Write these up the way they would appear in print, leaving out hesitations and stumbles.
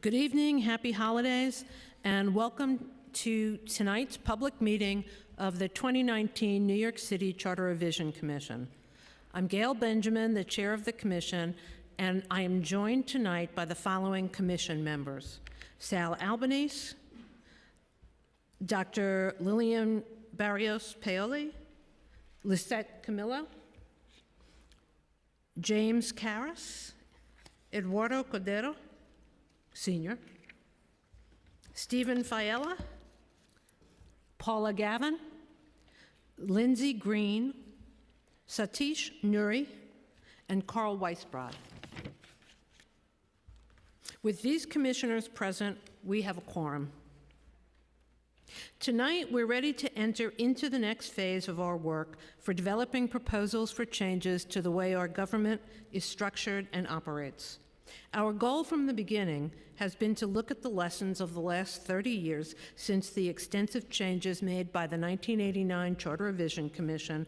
Good evening, happy holidays, and welcome to tonight's public meeting of the 2019 New York City Charter Revision Commission. I'm Gail Benjamin, the chair of the commission, and I am joined tonight by the following commission members: Sal Albanese, Dr. Lillian Barrios Paoli, Lisette Camillo, James Karras, Eduardo Cordero, Senior, Stephen Fiella, Paula Gavin, Lindsay Green, Satish Nuri, and Carl Weisbrod. With these commissioners present, we have a quorum. Tonight, we're ready to enter into the next phase of our work for developing proposals for changes to the way our government is structured and operates. Our goal from the beginning has been to look at the lessons of the last 30 years since the extensive changes made by the 1989 Charter Revision Commission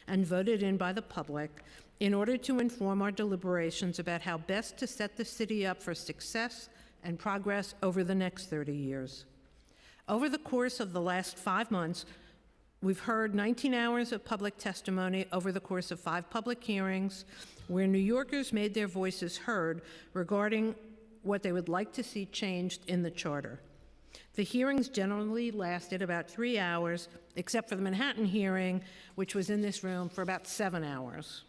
and voted in by the public in order to inform our deliberations about how best to set the city up for success and progress over the next 30 years. Over the course of the last 5 months, we've heard 19 hours of public testimony over the course of 5 public hearings where New Yorkers made their voices heard regarding what they would like to see changed in the charter. The hearings generally lasted about 3 hours, except for the Manhattan hearing, which was in this room for about 7 hours.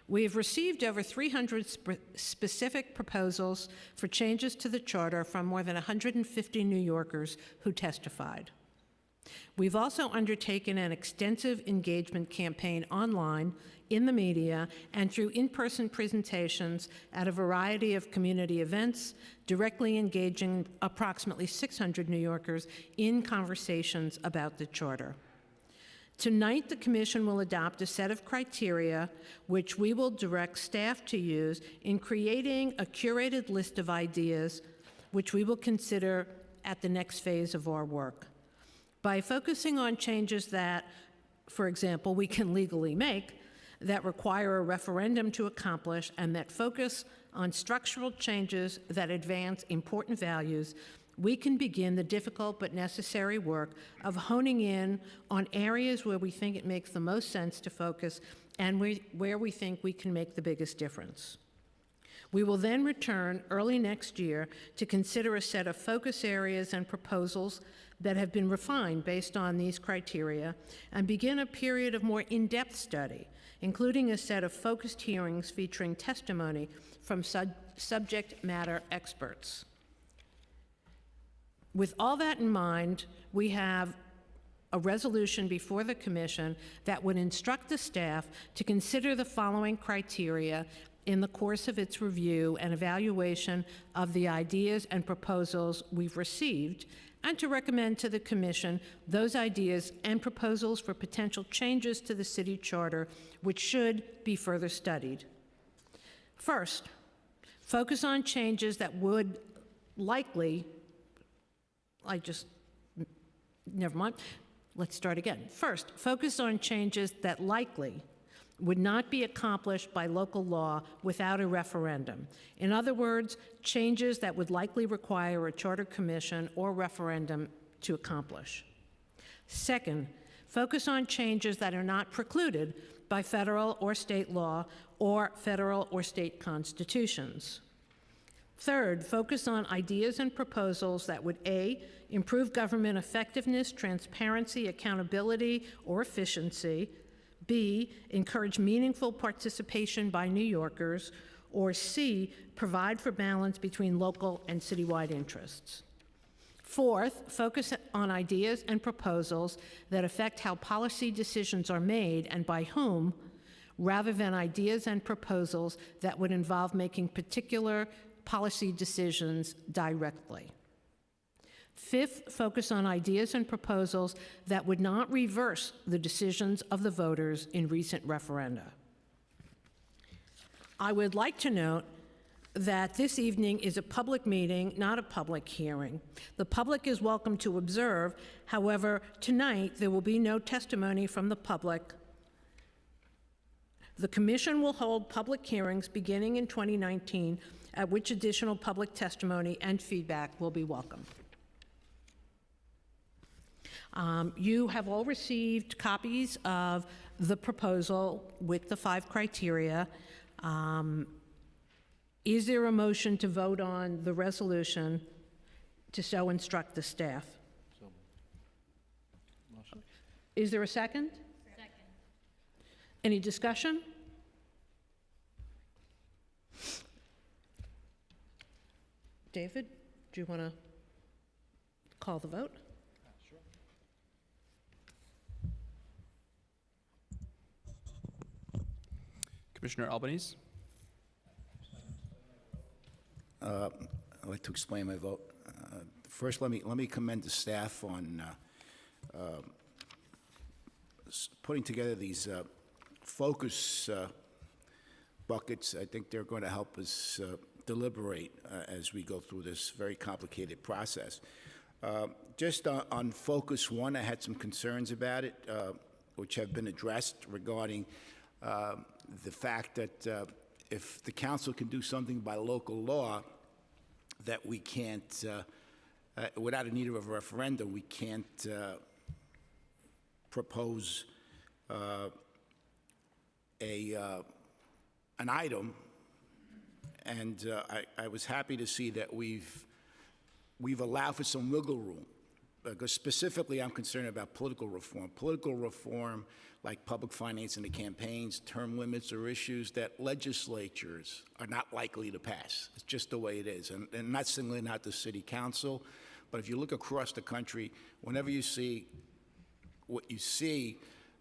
We have received over 300 specific proposals for changes to the charter from more than 150 New Yorkers who testified. We've also undertaken an extensive engagement campaign online, in the media, and through in-person presentations at a variety of community events, directly engaging approximately 600 New Yorkers in conversations about the charter. Tonight, the Commission will adopt a set of criteria which we will direct staff to use in creating a curated list of ideas which we will consider at the next phase of our work. By focusing on changes that, for example, we can legally make, that require a referendum to accomplish, and that focus on structural changes that advance important values, we can begin the difficult but necessary work of honing in on areas where we think it makes the most sense to focus and where we think we can make the biggest difference. We will then return early next year to consider a set of focus areas and proposals that have been refined based on these criteria and begin a period of more in-depth study, including a set of focused hearings featuring testimony from subject matter experts. With all that in mind, we have a resolution before the Commission that would instruct the staff to consider the following criteria in the course of its review and evaluation of the ideas and proposals we've received, and to recommend to the Commission those ideas and proposals for potential changes to the city charter which should be further studied. First, focus on changes that would likely, never mind, let's start again. First, focus on changes that likely would not be accomplished by local law without a referendum. In other words, changes that would likely require a charter commission or referendum to accomplish. Second, focus on changes that are not precluded by federal or state law or federal or state constitutions. Third, focus on ideas and proposals that would A, improve government effectiveness, transparency, accountability, or efficiency, B, encourage meaningful participation by New Yorkers, or C, provide for balance between local and citywide interests. Fourth, focus on ideas and proposals that affect how policy decisions are made and by whom, rather than ideas and proposals that would involve making particular policy decisions directly. Fifth, focus on ideas and proposals that would not reverse the decisions of the voters in recent referenda. I would like to note that this evening is a public meeting, not a public hearing. The public is welcome to observe. However, tonight there will be no testimony from the public The Commission will hold public hearings beginning in 2019, at which additional public testimony and feedback will be welcome. You have all received copies of the proposal with the 5 criteria. Is there a motion to vote on the resolution to so instruct the staff? Is there a second? Second. Any discussion? David, do you want to call the vote? Sure. Commissioner Albanese. I'd like to explain my vote. First, let me commend the staff on putting together these focus buckets. I think they're going to help us deliberate as we go through this very complicated process. Just on focus 1, I had some concerns about it, which have been addressed regarding the fact that if the council can do something by local law that we can't, without a need of a referendum, we can't propose an item. And I was happy to see that we've allowed for some wiggle room, because specifically I'm concerned about political reform. Political reform, like public finance in the campaigns, term limits, are issues that legislatures are not likely to pass. It's just the way it is. And not singling out the city council, but if you look across the country, whenever you see what you see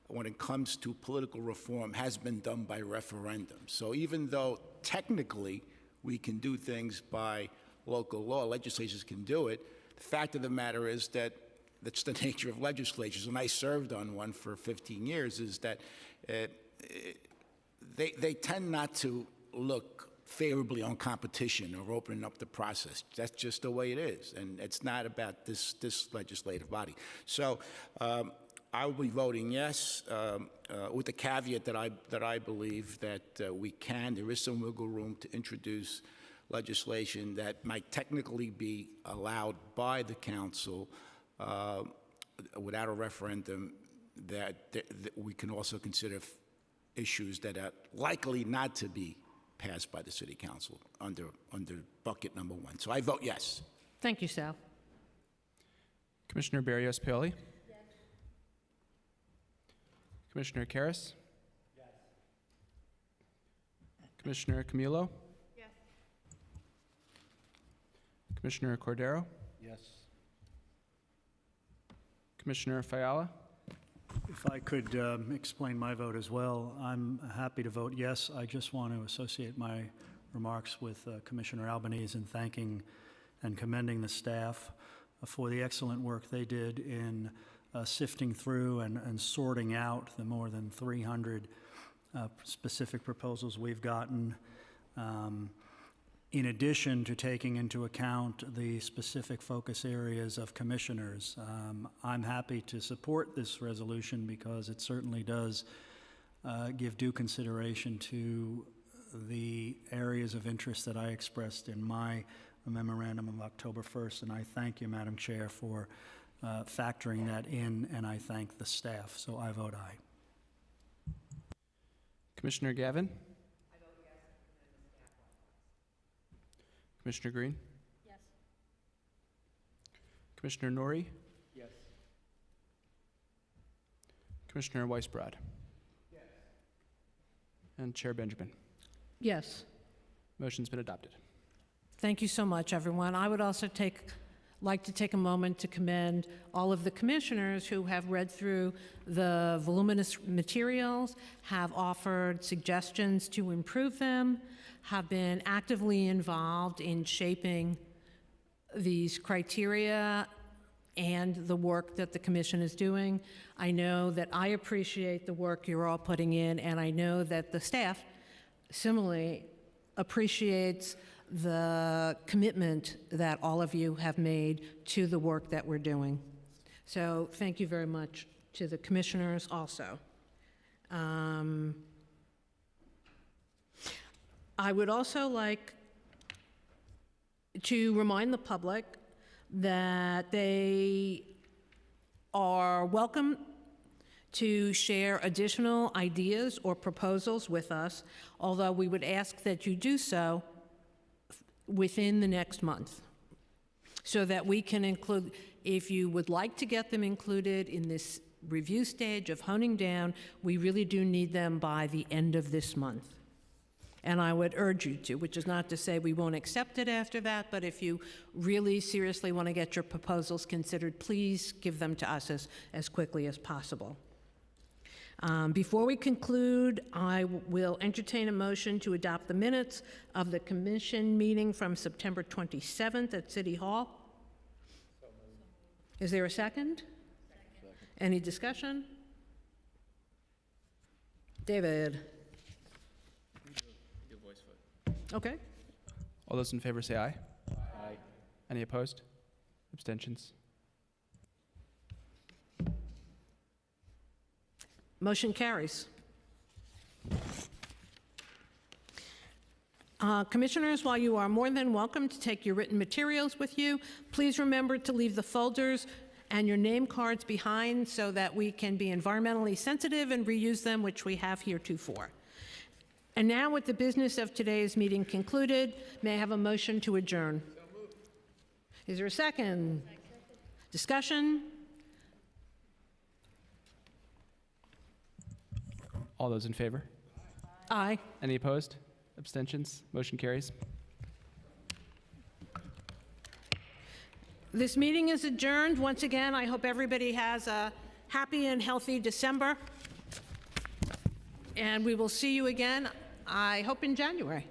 when it comes to political reform has been done by referendum. So even though technically we can do things by local law, legislatures can do it, the fact of the matter is that that's the nature of legislatures, and I served on one for 15 years, is that they tend not to look favorably on competition or opening up the process. That's just the way it is, and it's not about this legislative body. So I will be voting yes, with the caveat that I believe that there is some wiggle room to introduce legislation that might technically be allowed by the council without a referendum, that we can also consider issues that are likely not to be passed by the city council under bucket number 1. So I vote yes. Thank you, Sal. Commissioner Barrios Paoli. Yes. Commissioner Karras. Yes. Commissioner Camillo. Yes. Commissioner Cordero. Yes. Commissioner Fiala. If I could explain my vote as well, I'm happy to vote yes. I just want to associate my remarks with Commissioner Albanese in thanking and commending the staff for the excellent work they did in sifting through and sorting out the more than 300 specific proposals we've gotten, in addition to taking into account the specific focus areas of commissioners. I'm happy to support this resolution because it certainly does give due consideration to the areas of interest that I expressed in my memorandum of October 1st, and I thank you, Madam Chair, for factoring that in, and I thank the staff. So I vote aye. Commissioner Gavin. I vote yes. Commissioner Green. Yes. Commissioner Norrie. Yes. Commissioner Weisbrod. Yes. And Chair Benjamin. Yes. Motion's been adopted. Thank you so much, everyone. I would also like to take a moment to commend all of the commissioners who have read through the voluminous materials, have offered suggestions to improve them, have been actively involved in shaping these criteria and the work that the commission is doing. I know that I appreciate the work you're all putting in, and I know that the staff similarly appreciates the commitment that all of you have made to the work that we're doing. So thank you very much to the commissioners also. I would also like to remind the public that they are welcome to share additional ideas or proposals with us, although we would ask that you do so within the next month, so that we can include, if you would like to get them included in this review stage of honing down, we really do need them by the end of this month. And I would urge you to, which is not to say we won't accept it after that, but if you really seriously want to get your proposals considered, please give them to us as quickly as possible. Before we conclude, I will entertain a motion to adopt the minutes of the commission meeting from September 27th at City Hall. Is there a second? Any discussion? David? Okay. All those in favor say aye. Aye. Any opposed? Abstentions? Motion carries. Commissioners, while you are more than welcome to take your written materials with you, please remember to leave the folders and your name cards behind so that we can be environmentally sensitive and reuse them, which we have heretofore. And now, with the business of today's meeting concluded, may I have a motion to adjourn? So moved. Is there a second? Discussion? All those in favor? Aye. Any opposed? Abstentions? Motion carries. This meeting is adjourned. Once again, I hope everybody has a happy and healthy December. And we will see you again, I hope, in January.